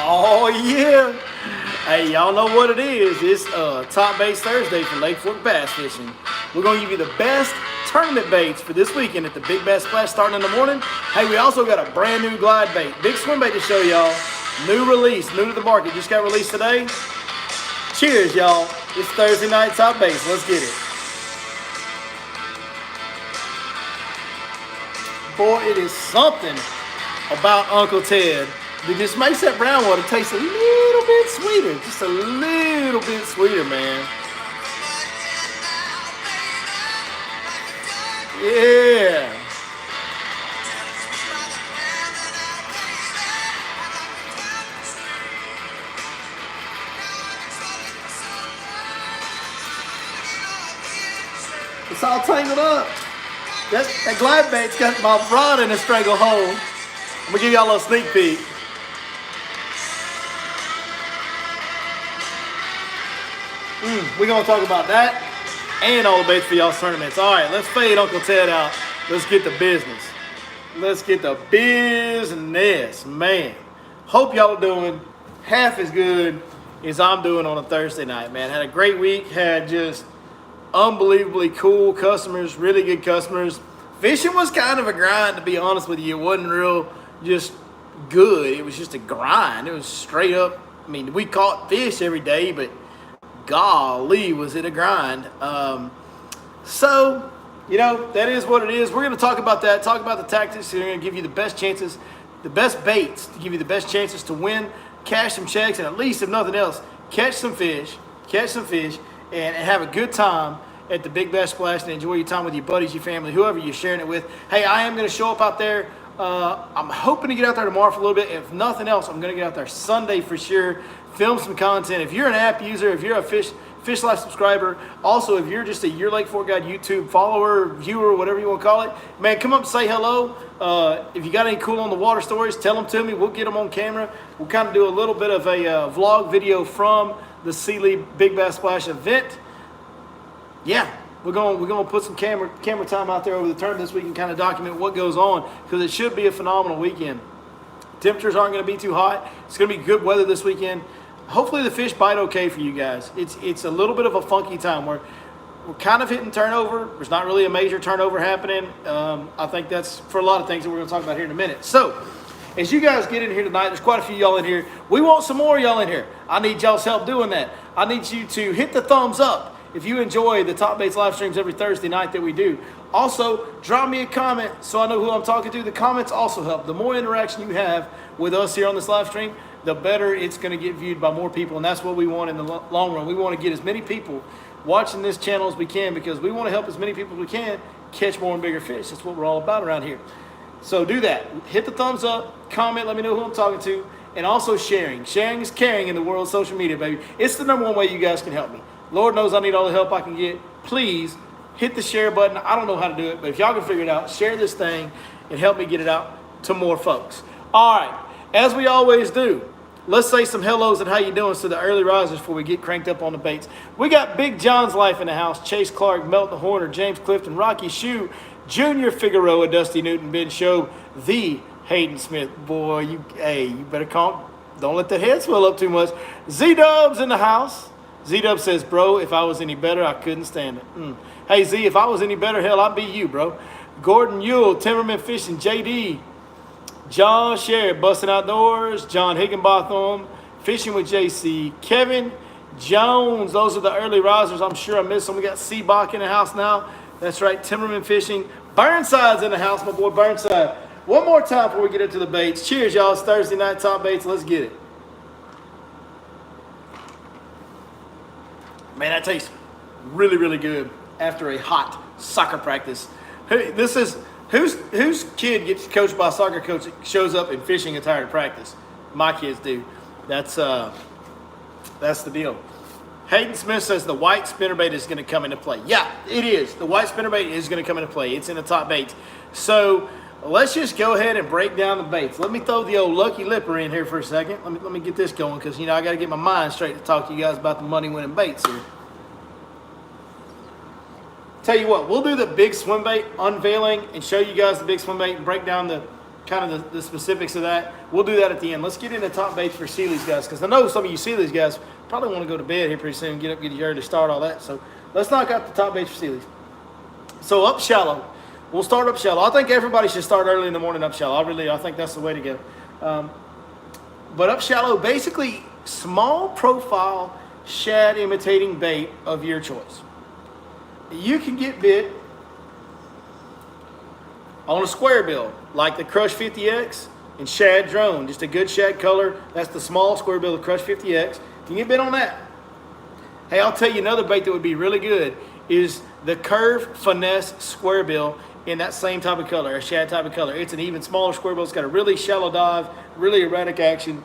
Oh, yeah. Hey, y'all know what it is. It's Top Baits Thursday for Lake Fork Bass Fishing. We're going to give you the best tournament baits for this weekend at the Big Bass Splash starting in the morning. Hey, we also got a brand new glide bait. Big swim bait to show y'all. New release, new to the market. Just got released today. Cheers, y'all. It's Thursday night Top Baits. Let's get it. Boy, it is something about Uncle Ted that just makes that brown water taste a little bit sweeter. Just a little bit sweeter, man. Yeah. It's all tangled up. That glide bait's got my rod in a stranglehold. I'm gonna give y'all a little sneak peek. We're gonna talk about that and all the baits for y'all's tournaments. All right, let's fade Uncle Ted out. Let's get the business. Let's get the business, man. Hope y'all are doing half as good as I'm doing on a Thursday night, man. Had a great week. Had just unbelievably cool customers, really good customers. Fishing was kind of a grind, to be honest with you. It wasn't real just good. It was just a grind. It was straight up. I mean, we caught fish every day, but golly, was it a grind. So, you know, that is what it is. We're going to talk about that, talk about the tactics. We're going to give you the best chances, the best baits to give you the best chances to win, cash some checks, and at least, if nothing else, catch some fish, and have a good time at the Big Bass Splash and enjoy your time with your buddies, your family, whoever you're sharing it with. Hey, I am going to show up out there. I'm hoping to get out there tomorrow for a little bit. If nothing else, I'm going to get out there Sunday for sure, film some content. If you're an app user, if you're a Fish Life subscriber, also if you're just a Your Lake Fork Guide YouTube follower, viewer, whatever you want to call it, man, come up and say hello. If you got any cool on the water stories, tell them to me. We'll get them on camera. We'll kind of do a little bit of a vlog video from the Sealy Big Bass Splash event. Yeah, we're gonna put some camera time out there over the tournament this week and kind of document what goes on, because it should be a phenomenal weekend. Temperatures aren't going to be too hot. It's going to be good weather this weekend. Hopefully the fish bite okay for you guys. It's a little bit of a funky time where we're kind of hitting turnover. There's not really a major turnover happening. I think that's for a lot of things that we're going to talk about here in a minute. So, as you guys get in here tonight, there's quite a few y'all in here. We want some more y'all in here. I need y'all's help doing that. I need you to hit the thumbs up if you enjoy the Top Baits live streams every Thursday night that we do. Also, drop me a comment so I know who I'm talking to. The comments also help. The more interaction you have with us here on this live stream, the better it's going to get viewed by more people, and that's what we want in the long run. We want to get as many people watching this channel as we can, because we want to help as many people as we can catch more and bigger fish. That's what we're all about around here. So do that. Hit the thumbs up, comment, let me know who I'm talking to, and also sharing. Sharing is caring in the world of social media, baby. It's the number one way you guys can help me. Lord knows I need all the help I can get. Please hit the share button. I don't know how to do it, but if y'all can figure it out, share this thing and help me get it out to more folks. All right, as we always do, let's say some hellos and how you doing to the early risers before we get cranked up on the baits. We got Big John's Life in the house. Chase Clark, Melton Horner, James Clifton, Rocky Shue, Junior Figueroa, Dusty Newton, Ben Show, the Hayden Smith. Boy, you better calm. Don't let that head swell up too much. Z-Dub's in the house. Z-Dub says, bro, if I was any better, I couldn't stand it. Hey, Z, if I was any better, hell, I'd be you, bro. Gordon Ewell, Timmerman Fishing, JD, John Sherry, Busting Outdoors, John Higginbotham, Fishing with JC, Kevin Jones. Those are the early risers. I'm sure I missed some. We got Seabach in the house now. That's right, Timmerman Fishing. Burnside's in the house, my boy Burnside. One more time before we get into the baits. Cheers, y'all. It's Thursday night Top Baits. Let's get it. Man, that tastes really, really good after a hot soccer practice. Whose kid gets coached by a soccer coach that shows up in fishing attire to practice? My kids do. That's the deal. Hayden Smith says the white spinnerbait is going to come into play. Yeah, it is. The white spinnerbait is going to come into play. It's in the top baits. So let's just go ahead and break down the baits. Let me throw the old Lucky Lipper in here for a second. Let me get this going, because I got to get my mind straight to talk to you guys about the money-winning baits here. Tell you what, we'll do the big swim bait unveiling and show you guys the big swim bait and break down the kind of the specifics of that. We'll do that at the end. Let's get into top baits for Sealy's, guys, because I know some of you Sealy's guys probably want to go to bed here pretty soon, get up, get you ready to start all that. So let's knock out the top baits for Sealy's. So up shallow. We'll start up shallow. I think everybody should start early in the morning up shallow. I think that's the way to go. But up shallow, basically small profile shad imitating bait of your choice. You can get bit on a square bill, like the Crush 50X and Shad Drone, just a good shad color. That's the small square bill of Crush 50X. You can get bit on that. Hey, I'll tell you another bait that would be really good is the Curve Finesse square bill in that same type of color, a shad type of color. It's an even smaller square bill. It's got a really shallow dive, really erratic action.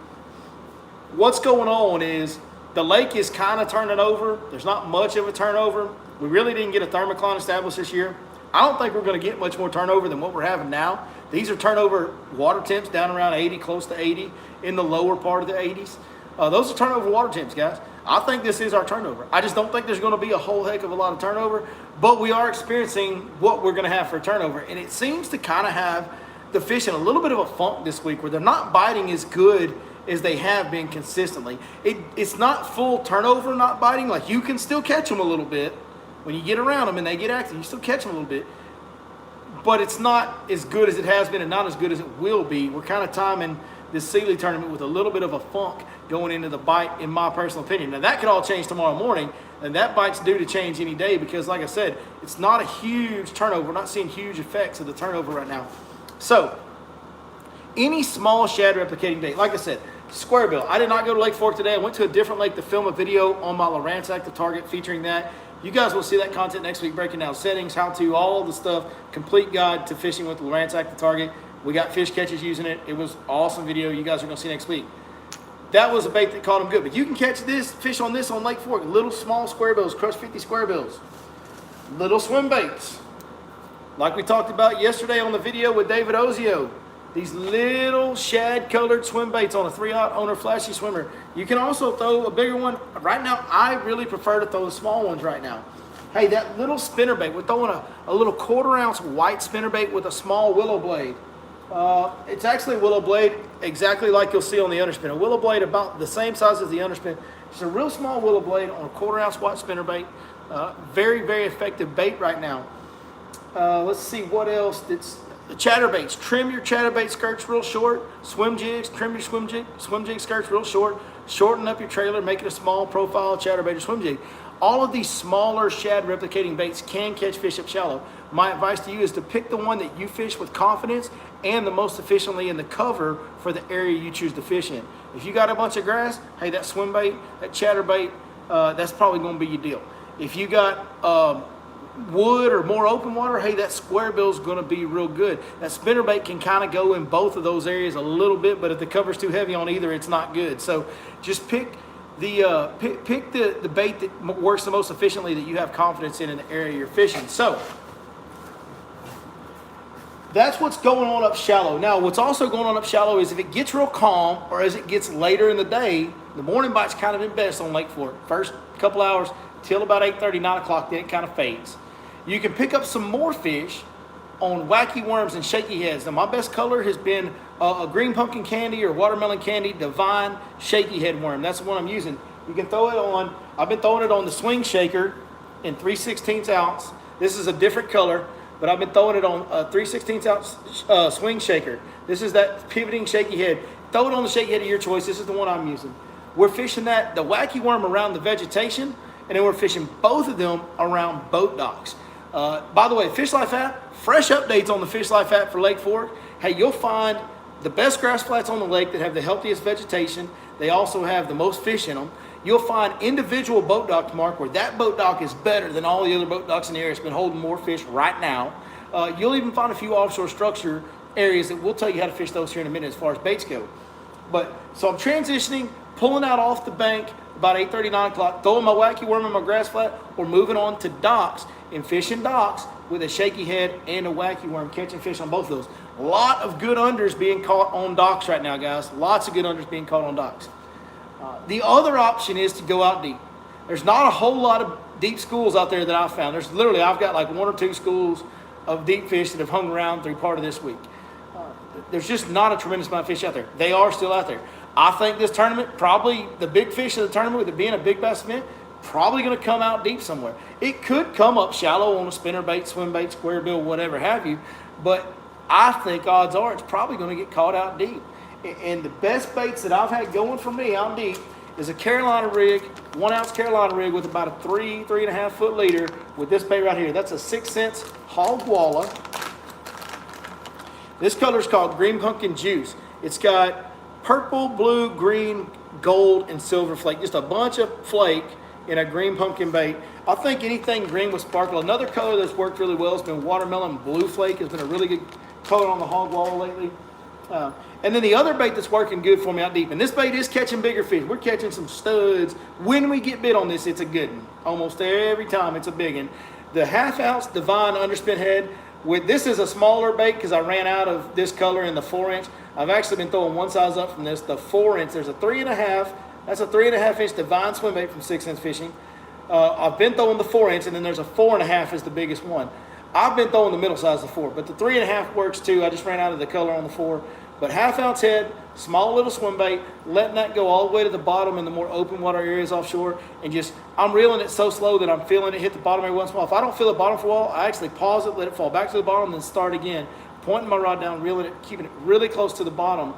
What's going on is the lake is kind of turning over. There's not much of a turnover. We really didn't get a thermocline established this year. I don't think we're going to get much more turnover than what we're having now. These are turnover water temps down around 80, close to 80, in the lower part of the 80s. Those are turnover water temps, guys. I think this is our turnover. I just don't think there's going to be a whole heck of a lot of turnover, but we are experiencing what we're going to have for turnover. And it seems to kind of have the fish in a little bit of a funk this week where they're not biting as good as they have been consistently. It's not full turnover, not biting. Like, you can still catch them a little bit. When you get around them and they get active, you still catch them a little bit. But it's not as good as it has been and not as good as it will be. We're kind of timing this Sealy tournament with a little bit of a funk going into the bite, in my personal opinion. Now, that could all change tomorrow morning, and that bite's due to change any day because, like I said, it's not a huge turnover. We're not seeing huge effects of the turnover right now. So, any small shad replicating bait, like I said, square bill. I did not go to Lake Fork today. I went to a different lake to film a video on my Lowrance Active Target featuring that. You guys will see that content next week, breaking down settings, how to, all the stuff, complete guide to fishing with the Lowrance Active Target. We got fish catches using it. It was an awesome video you guys are going to see next week. That was a bait that caught them good. But you can catch this fish on this on Lake Fork. Little small square bills, Crush 50 square bills. Little swim baits. Like we talked about yesterday on the video with David Ozio. These little shad colored swim baits on a 3/0 owner flashy swimmer. You can also throw a bigger one. Right now, I really prefer to throw the small ones right now. Hey, that little spinnerbait, we're throwing a little 1/4 ounce white spinnerbait with a small willow blade. It's actually a willow blade exactly like you'll see on the underspin. A willow blade about the same size as the underspin. It's a real small willow blade on a 1/4 ounce white spinnerbait. Very, very effective bait right now. Let's see what else. It's the chatterbaits. Trim your chatterbait skirts real short. Swim jigs, trim your swim jig skirts real short. Shorten up your trailer, make it a small profile chatterbait or swim jig. All of these smaller shad replicating baits can catch fish up shallow. My advice to you is to pick the one that you fish with confidence and the most efficiently in the cover for the area you choose to fish in. If you got a bunch of grass, hey, that swim bait, that chatterbait, that's probably going to be your deal. If you got wood or more open water, hey, that square bill is going to be real good. That spinnerbait can kind of go in both of those areas a little bit, but if the cover's too heavy on either, it's not good. So just pick the bait that works the most efficiently that you have confidence in the area you're fishing. So that's what's going on up shallow. Now, what's also going on up shallow is if it gets real calm or as it gets later in the day, the morning bite's kind of been best on Lake Fork. First couple hours till about 8:30, 9 o'clock, then it kind of fades. You can pick up some more fish on wacky worms and shaky heads. Now, my best color has been a green pumpkin candy or watermelon candy divine shaky head worm. That's the one I'm using. You can throw it on, I've been throwing it on the swing shaker in 3/16 ounce. This is a different color, but I've been throwing it on a 3/16 ounce swing shaker. This is that pivoting shaky head. Throw it on the shaky head of your choice. This is the one I'm using. We're fishing the wacky worm around the vegetation, and then we're fishing both of them around boat docks. By the way, Fish Life app, fresh updates on the Fish Life app for Lake Fork. Hey, you'll find the best grass flats on the lake that have the healthiest vegetation. They also have the most fish in them. You'll find individual boat docks marked where that boat dock is better than all the other boat docks in the area. It's been holding more fish right now. You'll even find a few offshore structure areas that we'll tell you how to fish those here in a minute as far as baits go. So I'm transitioning, pulling out off the bank about 8:30, 9 o'clock, throwing my wacky worm in my grass flat, or moving on to docks and fishing docks with a shaky head and a wacky worm, catching fish on both of those. A lot of good unders being caught on docks right now, guys. Lots of good unders being caught on docks. The other option is to go out deep. There's not a whole lot of deep schools out there that I've found. I've got like 1 or 2 schools of deep fish that have hung around through part of this week. there's just not a tremendous amount of fish out there. They are still out there. I think this tournament, probably the big fish of the tournament, with it being a big bass event, probably going to come out deep somewhere. It could come up shallow on a spinnerbait, swim bait, square bill, whatever have you, but I think odds are it's probably going to get caught out deep. And the best baits that I've had going for me out deep is a Carolina rig, 1 ounce Carolina rig with about a 3.5 foot leader with this bait right here. That's a 6 cents hog walla. This color is called Green Pumpkin Juice. It's got purple, blue, green, gold, and silver flake. Just a bunch of flake in a green pumpkin bait. I think anything green with sparkle. Another color that's worked really well has been watermelon blue flake. Has been a really good color on the hog wall lately. And then the other bait that's working good for me out deep, and this bait is catching bigger fish. We're catching some studs. When we get bit on this, it's a good one. Almost every time it's a big one. The 1/2 ounce Divine underspin head. This is a smaller bait because I ran out of this color in the 4-inch. I've actually been throwing one size up from this, the 4-inch. There's a 3.5. That's a 3.5 inch Divine swim bait from 6 Sense Fishing. I've been throwing the 4-inch, and then there's a 4.5 is the biggest one. I've been throwing the middle size of 4, but the 3.5 works too. I just ran out of the color on the 4. But 1/2 ounce head, small little swim bait, letting that go all the way to the bottom in the more open water areas offshore, and just, I'm reeling it so slow that I'm feeling it hit the bottom every once in a while. If I don't feel the bottom for a while, I actually pause it, let it fall back to the bottom, then start again. Pointing my rod down, reeling it, keeping it really close to the bottom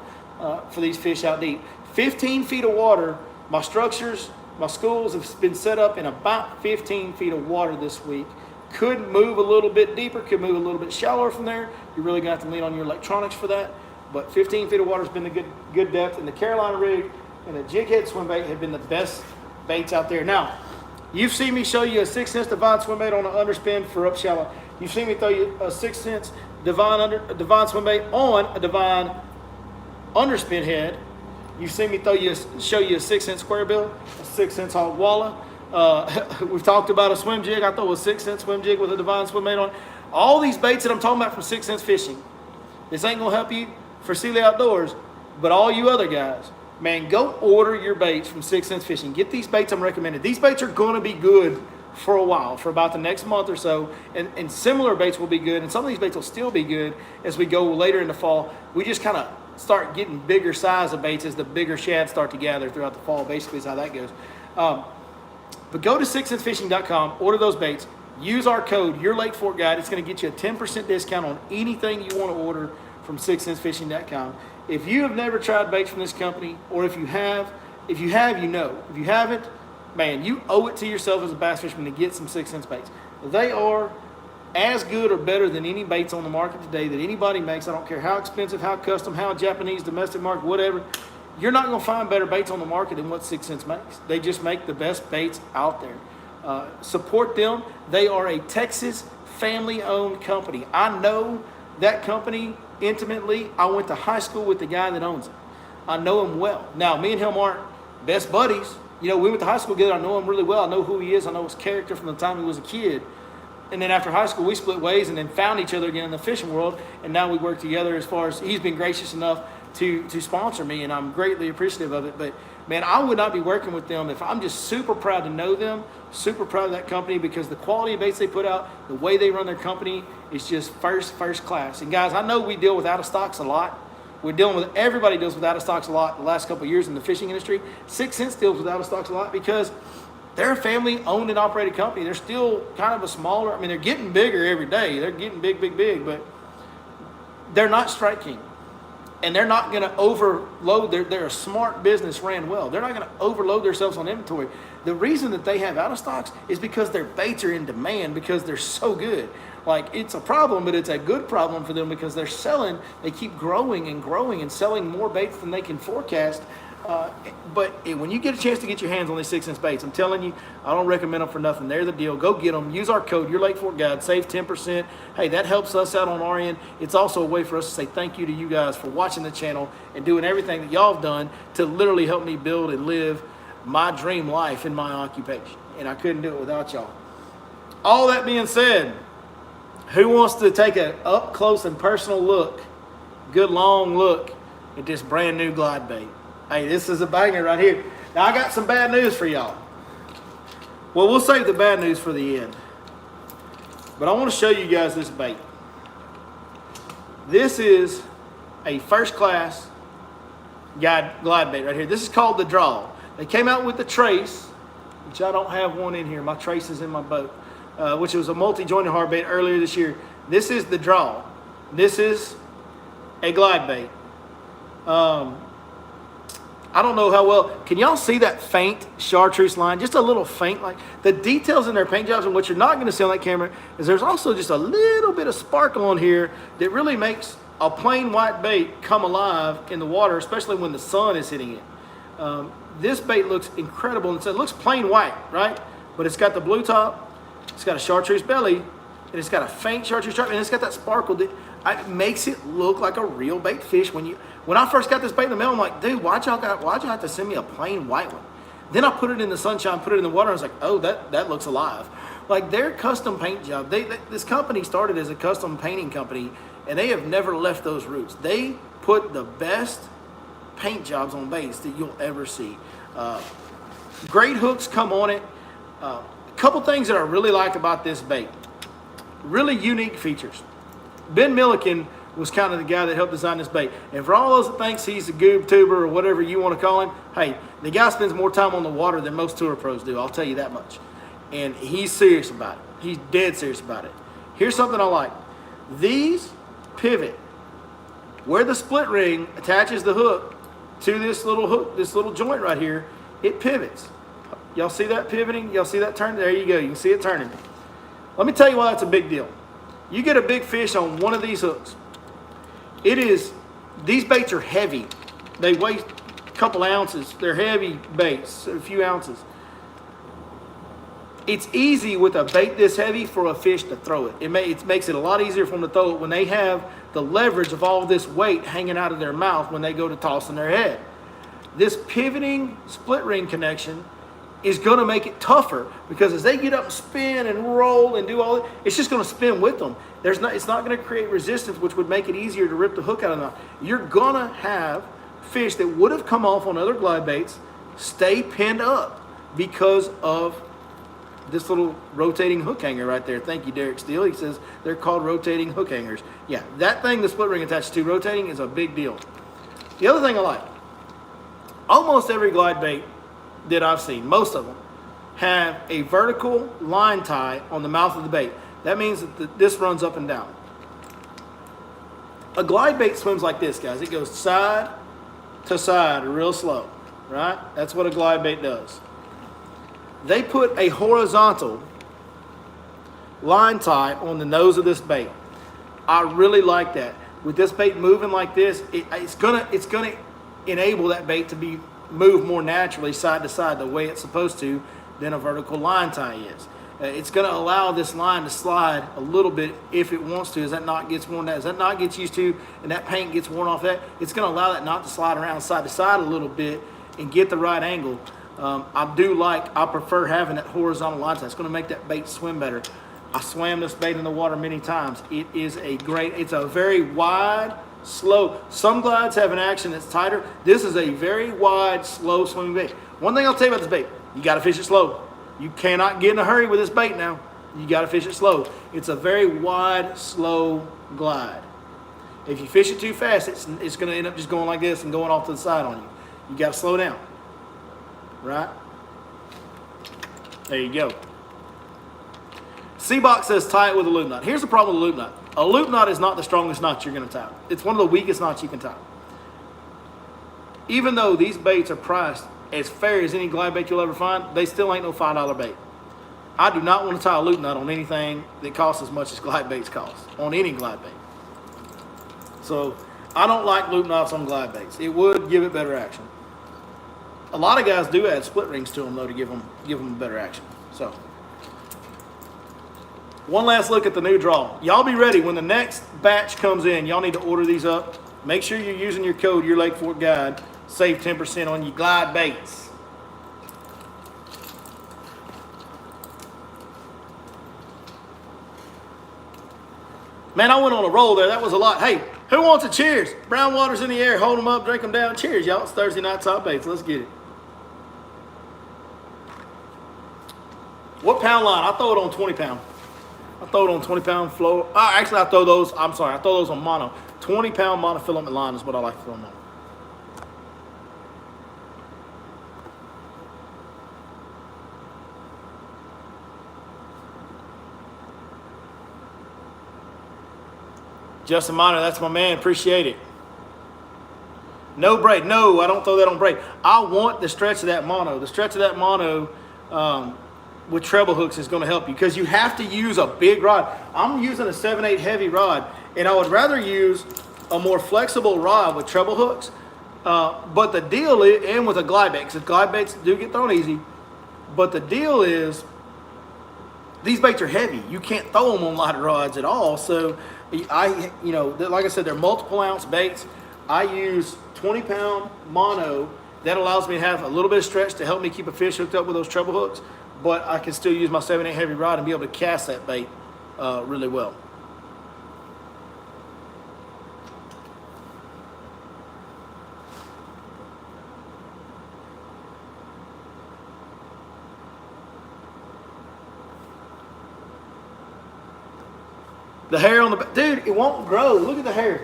for these fish out deep. 15 feet of water, my structures, my schools have been set up in about 15 feet of water this week. Could move a little bit deeper, could move a little bit shallower from there. You're really gonna have to lean on your electronics for that. But 15 feet of water has been a good depth, and the Carolina rig and the jig head swim bait have been the best baits out there. Now, you've seen me show you a 6 cents Divine swim bait on an underspin for up shallow. You've seen me throw you a 6 cents Divine swim bait on a Divine underspin head. You've seen me show you a 6 cent square bill, a 6 cents hog walla. We've talked about a swim jig. I throw a 6 cent swim jig with a Divine swim bait on. All these baits that I'm talking about from 6 Sense Fishing. This ain't gonna help you for Sealy Outdoors, but all you other guys, man, go order your baits from 6 Sense Fishing. Get these baits I'm recommending. These baits are gonna be good for a while, for about the next month or so, and similar baits will be good, and some of these baits will still be good as we go later in the fall. We just kind of start getting bigger size of baits as the bigger shads start to gather throughout the fall, basically is how that goes. But go to 6censfishing.com, order those baits, use our code, your Lake Fork Guide. It's going to get you a 10% discount on anything you want to order from 6censfishing.com. If you have never tried baits from this company, or if you have, you know. If you haven't, man, you owe it to yourself as a bass fisherman to get some 6 Sense baits. They are as good or better than any baits on the market today that anybody makes. I don't care how expensive, how custom, how Japanese, domestic market, whatever. You're not going to find better baits on the market than what 6 Sense makes. They just make the best baits out there. Support them. They are a Texas family-owned company. I know that company intimately. I went to high school with the guy that owns it. I know him well. Now, me and him aren't best buddies. You know, we went to high school together. I know him really well. I know who he is. I know his character from the time he was a kid. And then after high school, we split ways and then found each other again in the fishing world. And now we work together as far as he's been gracious enough to sponsor me, and I'm greatly appreciative of it. But man, I would not be working with them if I'm just super proud to know them, super proud of that company, because the quality of baits they put out, the way they run their company is just first class. And guys, I know we deal with out of stocks a lot. We're dealing with, everybody deals with out of stocks a lot the last couple of years in the fishing industry. 6 Sense deals with out of stocks a lot because they're a family owned and operated company. They're still kind of a smaller, I mean, they're getting bigger every day. They're getting big, but they're not Strike King. And they're not going to overload. They're a smart business ran well. They're not going to overload themselves on inventory. The reason that they have out of stocks is because their baits are in demand because they're so good. Like, it's a problem, but it's a good problem for them because they're selling. They keep growing and selling more baits than they can forecast. But when you get a chance to get your hands on these 6 Sense baits, I'm telling you, I don't recommend them for nothing. They're the deal. Go get them. Use our code, your Lake Fork Guide. Save 10%. Hey, that helps us out on our end. It's also a way for us to say thank you to you guys for watching the channel and doing everything that y'all have done to literally help me build and live my dream life in my occupation. And I couldn't do it without y'all. All that being said, who wants to take an up close and personal look, good long look at this brand new glide bait? Hey, this is a banger right here. Now, I got some bad news for y'all. Well, we'll save the bad news for the end. But I want to show you guys this bait. This is a first class glide bait right here. This is called the Draw. They came out with the Trace, which I don't have one in here. My Trace is in my boat, which was a multi-jointed hard bait earlier this year. This is the Draw. This is a glide bait. I don't know how well. Can y'all see that faint chartreuse line? Just a little faint. Like the details in their paint jobs, and what you're not going to see on that camera is there's also just a little bit of sparkle on here that really makes a plain white bait come alive in the water, especially when the sun is hitting it. This bait looks incredible. It looks plain white, right? But it's got the blue top, it's got a chartreuse belly, and it's got a faint chartreuse stripe, and it's got that sparkle that makes it look like a real bait fish. When I first got this bait in the mail, I'm like, dude, why'd y'all have to send me a plain white one? Then I put it in the sunshine, put it in the water, and I was like, oh, that looks alive. Like their custom paint job, this company started as a custom painting company, and they have never left those roots. They put the best paint jobs on baits that you'll ever see. Great hooks come on it. A couple things that I really like about this bait. Really unique features. Ben Milliken was kind of the guy that helped design this bait. And for all those that thinks he's a goob tuber or whatever you want to call him, hey, the guy spends more time on the water than most tour pros do. I'll tell you that much. And he's serious about it. He's dead serious about it. Here's something I like. These pivot. Where the split ring attaches the hook to this little hook, this little joint right here, it pivots. Y'all see that pivoting? Y'all see that turn? There you go. You can see it turning. Let me tell you why that's a big deal. You get a big fish on one of these hooks. These baits are heavy. They weigh a couple ounces. They're heavy baits, a few ounces. It's easy with a bait this heavy for a fish to throw it. It makes it a lot easier for them to throw it when they have the leverage of all this weight hanging out of their mouth when they go to tossing their head. This pivoting split ring connection is going to make it tougher, because as they get up and spin and roll and do all that, it's just going to spin with them. It's not going to create resistance, which would make it easier to rip the hook out of the mouth. You're going to have fish that would have come off on other glide baits stay pinned up because of this little rotating hook hanger right there. Thank you, Derek Steele. He says they're called rotating hook hangers. Yeah, that thing the split ring attached to rotating is a big deal. The other thing I like, almost every glide bait that I've seen, most of them, have a vertical line tie on the mouth of the bait. That means that this runs up and down. A glide bait swims like this, guys. It goes side to side real slow, right? That's what a glide bait does. They put a horizontal line tie on the nose of this bait. I really like that. With this bait moving like this, it's gonna enable that bait to move more naturally side to side the way it's supposed to than a vertical line tie is. It's going to allow this line to slide a little bit if it wants to. As that knot gets worn down, as that knot gets used to and that paint gets worn off that, it's going to allow that knot to slide around side to side a little bit and get the right angle. I prefer having that horizontal line tie. It's going to make that bait swim better. I swam this bait in the water many times. It's a very wide, slow. Some glides have an action that's tighter. This is a very wide, slow swimming bait. One thing I'll tell you about this bait, you got to fish it slow. You cannot get in a hurry with this bait now. You got to fish it slow. It's a very wide, slow glide. If you fish it too fast, it's going to end up just going like this and going off to the side on you. You got to slow down. Right? There you go. C-Box says tie it with a loop knot. Here's the problem with a loop knot. A loop knot is not the strongest knot you're going to tie. It's one of the weakest knots you can tie. Even though these baits are priced as fair as any glide bait you'll ever find, they still ain't no $5 bait. I do not want to tie a loop knot on anything that costs as much as glide baits cost, on any glide bait. So I don't like loop knots on glide baits. It would give it better action. A lot of guys do add split rings to them though to give them better action. So one last look at the new draw. Y'all be ready when the next batch comes in. Y'all need to order these up. Make sure you're using your code, your Lake Fork Guide. Save 10% on your glide baits. Man, I went on a roll there. That was a lot. Hey, who wants a cheers? Brown water's in the air. Hold them up, drink them down. Cheers, y'all. It's Thursday night top baits. Let's get it. What pound line? I throw it on 20 pound. I throw it on 20 pound flow. Actually, I throw those on mono. 20-pound monofilament line is what I like to throw them on. Justin Miner, that's my man. Appreciate it. No braid. No, I don't throw that on braid. I want the stretch of that mono. The stretch of that mono with treble hooks is going to help you because you have to use a big rod. I'm using a 7/8 heavy rod, and I would rather use a more flexible rod with treble hooks. But the deal is, and with a glide bait, because glide baits do get thrown easy. But the deal is, these baits are heavy. You can't throw them on light rods at all. So like I said, they're multiple ounce baits. I use 20-pound mono. That allows me to have a little bit of stretch to help me keep a fish hooked up with those treble hooks, but I can still use my 7/8 heavy rod and be able to cast that bait really well. The hair on the back, dude, it won't grow. Look at the hair.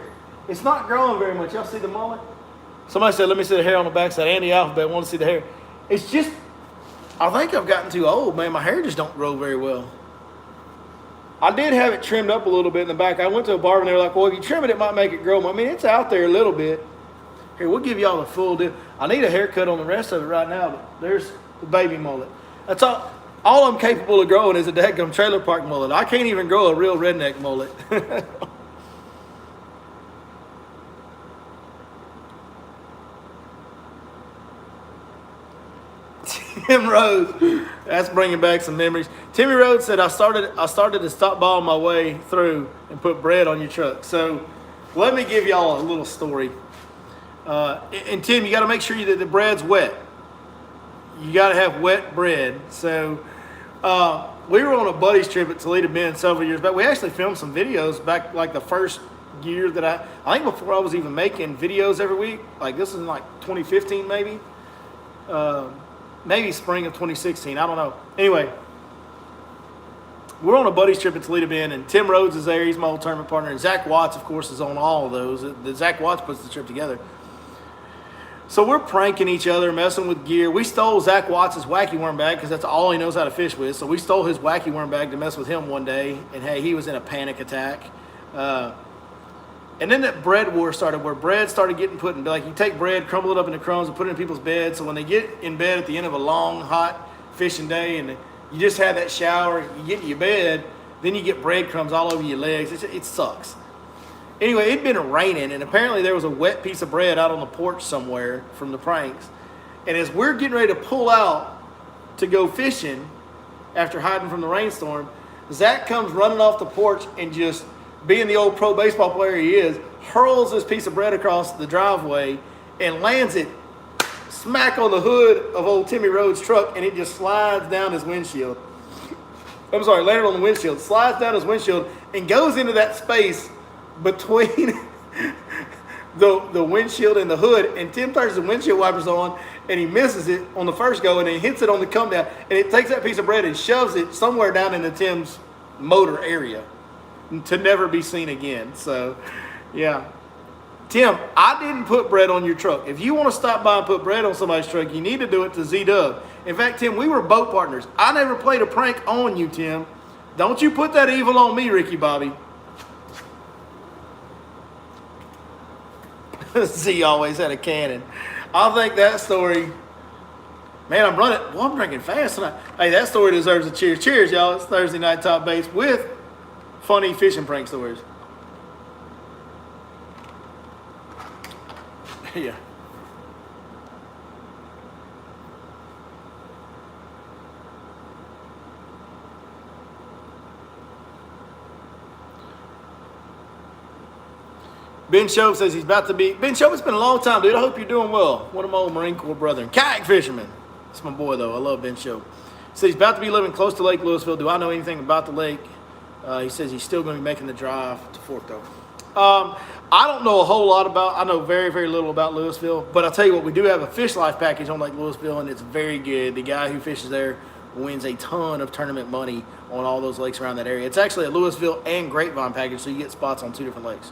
It's not growing very much. Y'all see the mullet? Somebody said, let me see the hair on the back side. Andy Alphabet want to see the hair. It's just, I think I've gotten too old, man. My hair just don't grow very well. I did have it trimmed up a little bit in the back. I went to a barber and they were like, well, if you trim it, it might make it grow. I mean, it's out there a little bit. Here, we'll give y'all the full deal. I need a haircut on the rest of it right now, but there's the baby mullet. That's all. All I'm capable of growing is a dadgum trailer park mullet. I can't even grow a real redneck mullet. Tim Rhodes, that's bringing back some memories. Timmy Rhodes said, I started to stop ball my way through and put bread on your truck. So let me give y'all a little story. And Tim, you got to make sure that the bread's wet. You got to have wet bread. So we were on a buddy's trip at Toledo Bend several years back. We actually filmed some videos back like the first year that I think before I was even making videos every week. Like this is in like 2015 maybe. Maybe spring of 2016. I don't know. Anyway, we're on a buddy's trip at Toledo Bend, and Tim Rhodes is there. He's my old tournament partner. And Zach Watts, of course, is on all of those. Zach Watts puts the trip together. So we're pranking each other, messing with gear. We stole Zach Watts' wacky worm bag because that's all he knows how to fish with. So we stole his wacky worm bag to mess with him one day. And, hey, he was in a panic attack. And then that bread war started where bread started getting put in. Like you take bread, crumble it up into crumbs, and put it in people's beds. So when they get in bed at the end of a long, hot fishing day and you just had that shower, you get to your bed, then you get breadcrumbs all over your legs. It sucks. Anyway, it'd been raining, and apparently there was a wet piece of bread out on the porch somewhere from the pranks. And as we're getting ready to pull out to go fishing after hiding from the rainstorm, Zach comes running off the porch and just, being the old pro baseball player he is, hurls this piece of bread across the driveway and lands it smack on the hood of old Timmy Rhodes' truck, and it just slides down his windshield. I'm sorry, landed on the windshield, slides down his windshield and goes into that space between the windshield and the hood, and Tim turns the windshield wipers on and he misses it on the first go, and he hits it on the come down, and it takes that piece of bread and shoves it somewhere down into Tim's motor area to never be seen again. So yeah, Tim, I didn't put bread on your truck. If you want to stop by and put bread on somebody's truck, you need to do it to Z-Dub. In fact, Tim, we were boat partners. I never played a prank on you, Tim. Don't you put that evil on me, Ricky Bobby. Z always had a cannon. I think that story, man, I'm drinking fast tonight. Hey, that story deserves a cheers. Cheers, y'all. It's Thursday Night Top Baits with funny fishing prank stories. Yeah. Ben Shope says he's about to be. Ben Shope, it's been a long time, dude. I hope you're doing well. One of my old Marine Corps brethren. Kayak fisherman. That's my boy, though. I love Ben Shope. He says he's about to be living close to Lake Louisville. Do I know anything about the lake? He says he's still going to be making the drive to Fort Though. I don't know a whole lot about, I know very, very little about Louisville, but I'll tell you what, we do have a fish life package on Lake Louisville, and it's very good. The guy who fishes there wins a ton of tournament money on all those lakes around that area. It's actually a Louisville and Grapevine package, so you get spots on 2 different lakes.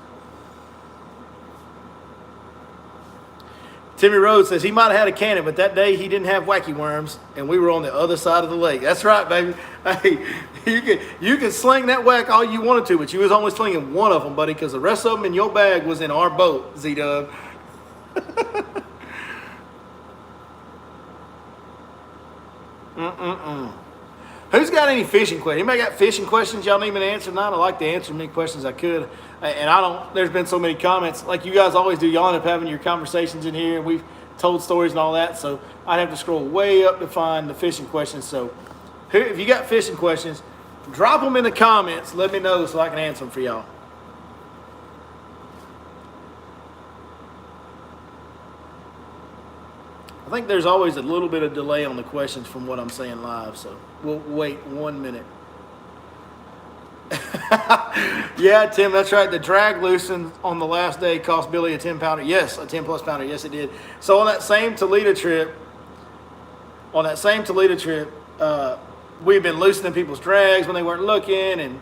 Timmy Rhodes says he might have had a cannon, but that day he didn't have wacky worms, and we were on the other side of the lake. That's right, baby. Hey, you can sling that whack all you wanted to, but you was only slinging one of them, buddy, because the rest of them in your bag was in our boat, Z-Dub. Who's got any fishing questions? Anybody got fishing questions y'all need me to answer tonight? I like to answer as many questions as I could. And I don't, there's been so many comments. Like you guys always do, y'all end up having your conversations in here. We've told stories and all that. So I'd have to scroll way up to find the fishing questions. So if you got fishing questions, drop them in the comments. Let me know so I can answer them for y'all. I think there's always a little bit of delay on the questions from what I'm saying live, so we'll wait 1 minute. Yeah, Tim, that's right. The drag loosened on the last day cost Billy a 10-pounder. Yes, a 10-plus pounder. Yes, it did. So on that same Toledo trip, we've been loosening people's drags when they weren't looking, and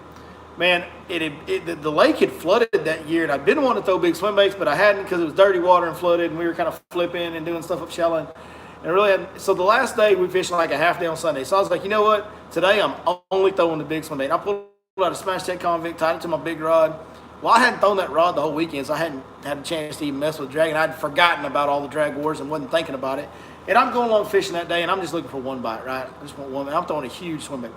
man, the lake had flooded that year, and I didn't want to throw big swim baits, but I hadn't because it was dirty water and flooded, and we were kind of flipping and doing stuff up shallow. And it really hadn't. So the last day we fished like a half day on Sunday. So I was like, you know what? Today I'm only throwing the big swim bait. I pulled out a Smash Tech convict, tied it to my big rod. Well, I hadn't thrown that rod the whole weekend, so I hadn't had a chance to even mess with the drag, and I'd forgotten about all the drag wars and wasn't thinking about it. And I'm going along fishing that day, and I'm just looking for one bite, right? I just want one. I'm throwing a huge swim bait.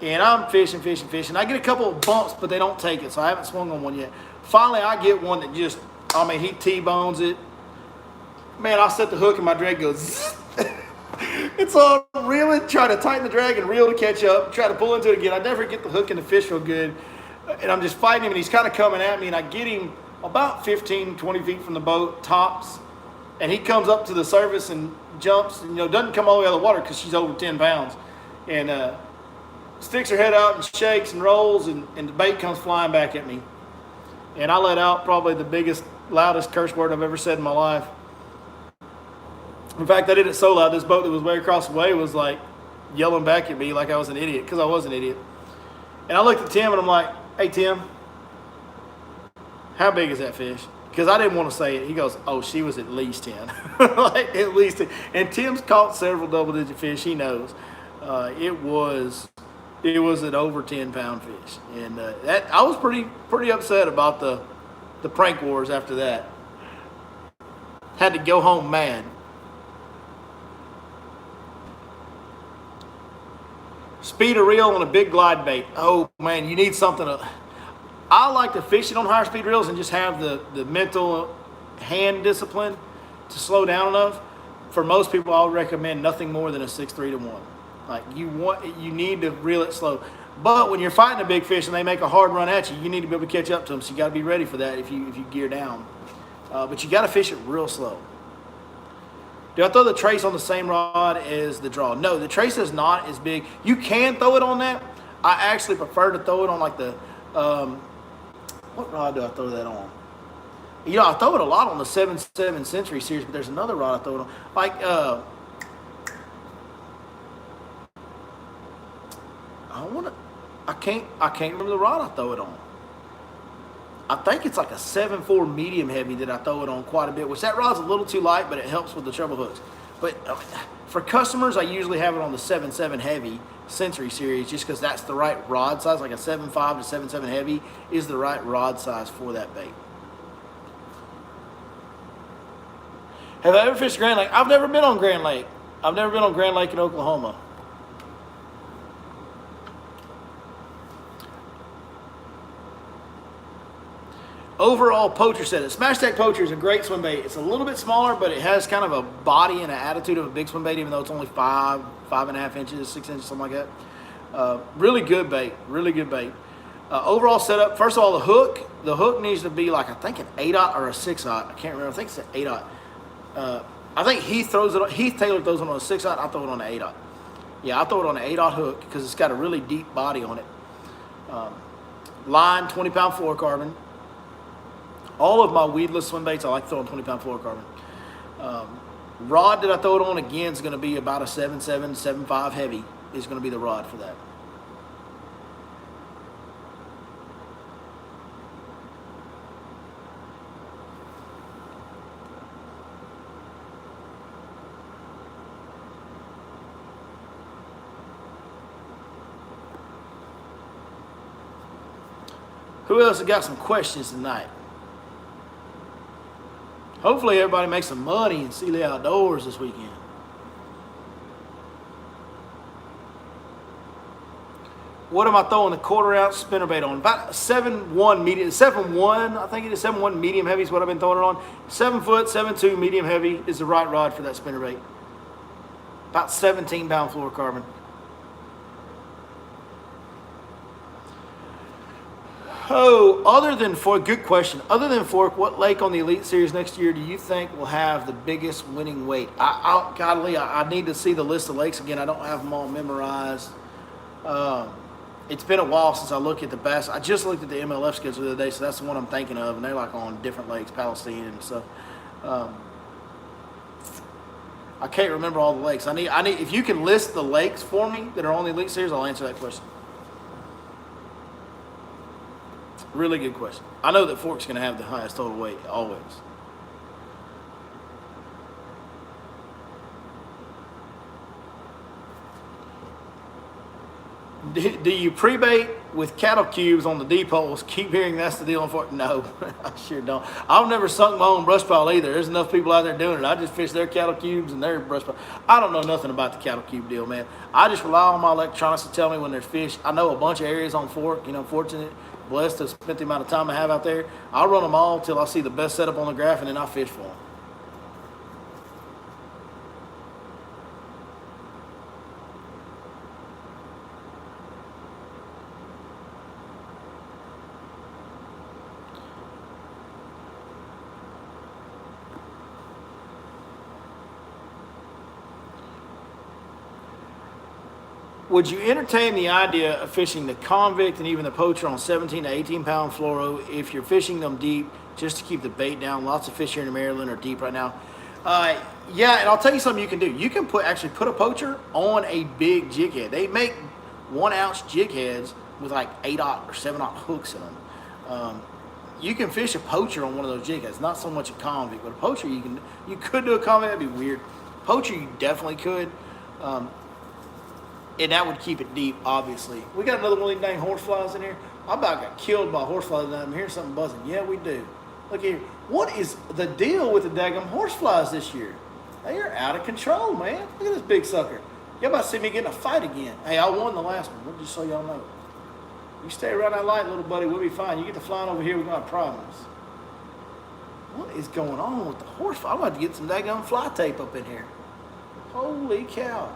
And I'm fishing. I get a couple of bumps, but they don't take it, so I haven't swung on one yet. Finally, I get one that just, I mean, he T-bones it. Man, I set the hook and my drag goes, it's all reeling, try to tighten the drag and reel to catch up, try to pull into it again. I never get the hook and the fish real good. And I'm just fighting him, and he's kind of coming at me, and I get him about 15, 20 feet from the boat, tops. And he comes up to the surface and jumps, and, doesn't come all the way out of the water because she's over 10 pounds. And, sticks her head out and shakes and rolls, and the bait comes flying back at me. And I let out probably the biggest, loudest curse word I've ever said in my life. In fact, I did it so loud, this boat that was way across the way was like yelling back at me like I was an idiot, because I was an idiot. And I looked at Tim and I'm like, hey, Tim, how big is that fish? Because I didn't want to say it. He goes, oh, she was at least 10. Like, at least 10. And Tim's caught several double-digit fish. He knows. It was an over 10-pound fish. And I was pretty upset about the prank wars after that. Had to go home mad. Speed a reel on a big glide bait. Oh, man, you need something to... I like to fish it on higher speed reels and just have the mental hand discipline to slow down enough. For most people, I would recommend nothing more than a 6.3 to 1. Like you need to reel it slow. But when you're fighting a big fish and they make a hard run at you, you need to be able to catch up to them. So you got to be ready for that if you gear down. But you got to fish it real slow. Do I throw the trace on the same rod as the draw? No, the trace is not as big. You can throw it on that. I actually prefer to throw it on like the, what rod do I throw that on? I throw it a lot on the 7.7 Century series, but there's another rod I throw it on. Like, I can't remember the rod I throw it on. I think it's like a 7.4 medium heavy that I throw it on quite a bit, which that rod's a little too light, but it helps with the treble hooks. But for customers, I usually have it on the 7.7 heavy Century series just because that's the right rod size. Like a 7.5 to 7.7 heavy is the right rod size for that bait. Have I ever fished Grand Lake? I've never been on Grand Lake. I've never been on Grand Lake in Oklahoma. Overall poacher setup. Smash Tech Poacher is a great swim bait. It's a little bit smaller, but it has kind of a body and an attitude of a big swim bait, even though it's only 5.5 inches, 6 inches, something like that. Really good bait. Really good bait. Overall setup. First of all, the hook. The hook needs to be like, I think an 8/0 or a 6/0. I can't remember. I think it's an 8/0. I think Heath Taylor throws it on a 6/0. I throw it on an 8/0. Yeah, I throw it on an 8/0 hook because it's got a really deep body on it. Line, 20-pound fluorocarbon. All of my weedless swim baits, I like throwing 20-pound fluorocarbon. Rod that I throw it on, again, is going to be about a 7.7, 7.5 heavy is going to be the rod for that. Who else has got some questions tonight? Hopefully everybody makes some money and see the outdoors this weekend. What am I throwing the 1/4 ounce spinnerbait on? About 7-1 medium, 7-1, I think it is 7-1 medium heavy is what I've been throwing it on. 7 foot, 7.2 medium heavy is the right rod for that spinnerbait. About 17 pound fluorocarbon. Oh, other than Fork, good question. Other than Fork, what lake on the Elite Series next year do you think will have the biggest winning weight? Godly, I need to see the list of lakes again. I don't have them all memorized. It's been a while since I looked at the bass. I just looked at the MLF schedule the other day, so that's the one I'm thinking of, and they're like on different lakes, Palestine and stuff. I can't remember all the lakes. I need. If you can list the lakes for me that are on the Elite Series, I'll answer that question. Really good question. I know that Fork's going to have the highest total weight always. Do you pre-bait with cattle cubes on the deep holes? Keep hearing that's the deal on Fork. No, I sure don't. I've never sunk my own brush pile either. There's enough people out there doing it. I just fish their cattle cubes and their brush pile. I don't know nothing about the cattle cube deal, man. I just rely on my electronics to tell me when there's fish. I know a bunch of areas on Fork. You know, fortunate, blessed to spend the amount of time I have out there. I'll run them all till I see the best setup on the graph, and then I'll fish for them. Would you entertain the idea of fishing the convict and even the poacher on 17 to 18 pound fluoro if you're fishing them deep just to keep the bait down? Lots of fish here in Maryland are deep right now. Yeah, and I'll tell you something you can do. You can actually put a poacher on a big jig head. They make 1 ounce jig heads with like 8/0 or 7/0 hooks in them. You can fish a poacher on one of those jig heads. Not so much a convict, but a poacher you could do a convict. That'd be weird. Poacher you definitely could. And that would keep it deep, obviously. We got another one of these dang horseflies in here. I about got killed by a horsefly tonight. I'm hearing something buzzing. Yeah, we do. Look here. What is the deal with the daggum horseflies this year? They are out of control, man. Look at this big sucker. Y'all about to see me get in a fight again. Hey, I won the last one. Just so y'all know. You stay around that light, little buddy. We'll be fine. You get to flying over here, we're going to have problems. What is going on with the horsefly? I'm about to get some daggum fly tape up in here. Holy cow.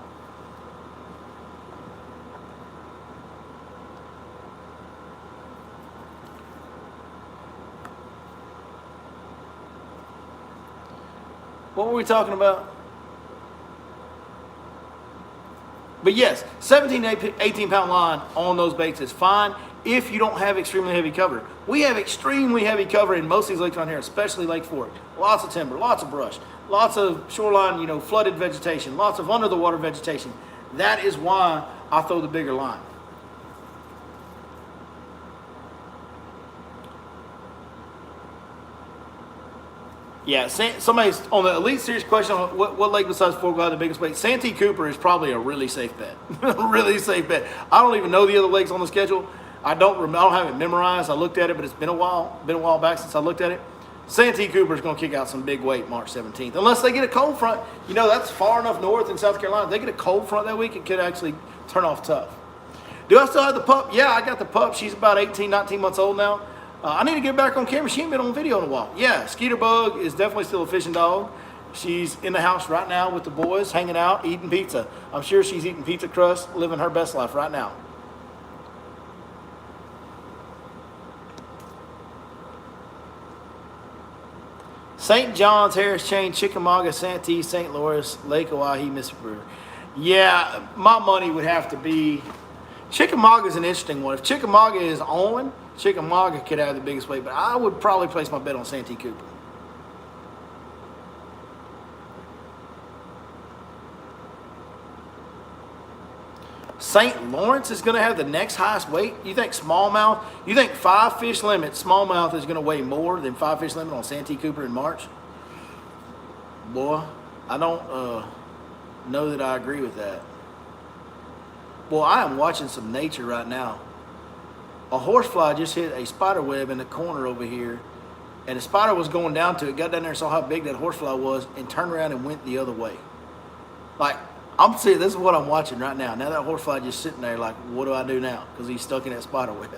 What were we talking about? But yes, 17 to 18 pound line on those baits is fine if you don't have extremely heavy cover. We have extremely heavy cover in most of these lakes around here, especially Lake Fork. Lots of timber, lots of brush, lots of shoreline, flooded vegetation, lots of under the water vegetation. That is why I throw the bigger line. Yeah, somebody's on the Elite Series question on what lake besides Fork will have the biggest weight. Santee Cooper is probably a really safe bet. Really safe bet. I don't even know the other lakes on the schedule. I don't have it memorized. I looked at it, but it's been a while back since I looked at it. Santee Cooper is going to kick out some big weight March 17th. Unless they get a cold front. That's far enough north in South Carolina. If they get a cold front that week, it could actually turn off tough. Do I still have the pup? Yeah, I got the pup. She's about 18, 19 months old now. I need to get back on camera. She ain't been on video in a while. Yeah, Skeeter Bug is definitely still a fishing dog. She's in the house right now with the boys, hanging out, eating pizza. I'm sure she's eating pizza crust, living her best life right now. St. John's, Harris Chain, Chickamauga, Santee, St. Louis, Lake Oahe, Mississippi River. Yeah, my money would have to be... Chickamauga is an interesting one. If Chickamauga is on, Chickamauga could have the biggest weight, but I would probably place my bet on Santee Cooper. St. Lawrence is going to have the next highest weight. You think smallmouth? You think 5 fish limit smallmouth is going to weigh more than 5 fish limit on Santee Cooper in March? Boy, I don't know that I agree with that. Boy, I am watching some nature right now. a horsefly just hit a spider web in the corner over here, and the spider was going down to it, got down there and saw how big that horsefly was, and turned around and went the other way. Like, I'm seeing, this is what I'm watching right now. Now that horsefly just sitting there like, what do I do now? Because he's stuck in that spider web.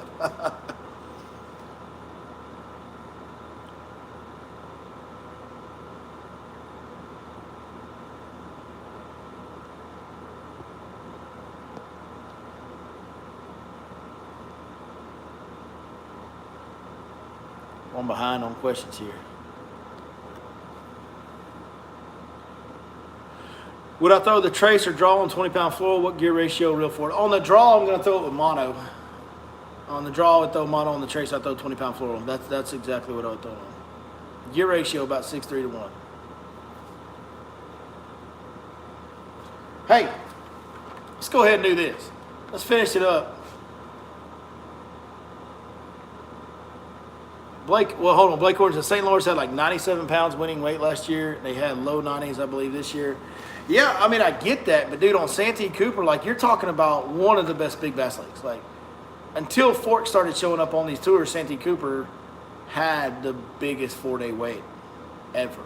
I'm behind on questions here. Would I throw the trace or draw on 20-pound fluoro? What gear ratio reel for it? On the draw, I'm going to throw it with mono. On the draw, I would throw mono. On the trace, I throw 20-pound fluoro. That's exactly what I would throw on. Gear ratio about 6:3 to 1. Hey, let's go ahead and do this. Let's finish it up. Blake, well, hold on. Blake Orton, St. Lawrence had like 97 pounds winning weight last year. They had low 90s, I believe, this year. Yeah, I mean, I get that. But, dude, on Santee Cooper, like, you're talking about one of the best big bass lakes. Like, until Fork started showing up on these tours, Santee Cooper had the biggest 4-day wait ever.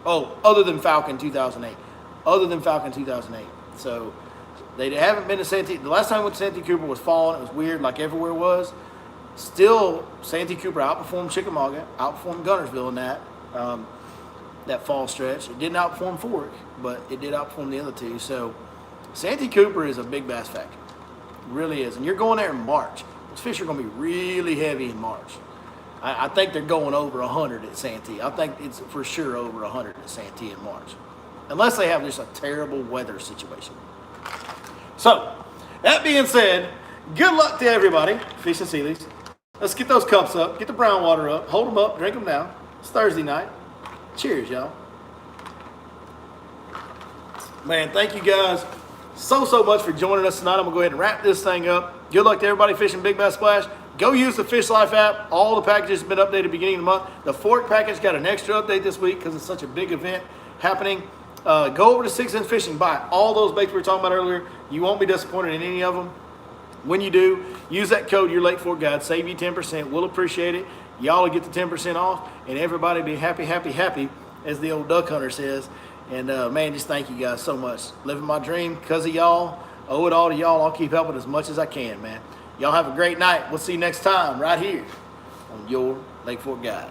Oh, other than Falcon 2008. Other than Falcon 2008. So, they haven't been to Santee. The last time we went to Santee Cooper was falling. It was weird, like everywhere was. Still, Santee Cooper outperformed Chickamauga, outperformed Guntersville in that fall stretch. It didn't outperform Fork, but it did outperform the other two. So, Santee Cooper is a big bass factory. It really is. And you're going there in March. Those fish are going to be really heavy in March. I think they're going over 100 at Santee. I think it's for sure over 100 at Santee in March. Unless they have just a terrible weather situation. So, that being said, good luck to everybody fishing Sealy's. Let's get those cups up, get the brown water up, hold them up, drink them down. It's Thursday night. Cheers, y'all. Man, thank you guys so much for joining us tonight. I'm going to go ahead and wrap this thing up. Good luck to everybody fishing Big Bass Splash. Go use the Fish Life app. All the packages have been updated beginning of the month. The Fork package got an extra update this week because it's such a big event happening. Go over to 6 Inch Fishing. Buy all those baits we were talking about earlier. You won't be disappointed in any of them. When you do, use that code, your Lake Fork Guide, save you 10%. We'll appreciate it. Y'all will get the 10% off, and everybody be happy, as the old duck hunter says. And, man, just thank you guys so much. Living my dream because of y'all. Owe it all to y'all. I'll keep helping as much as I can, man. Y'all have a great night. We'll see you next time right here on your Lake Fork Guide.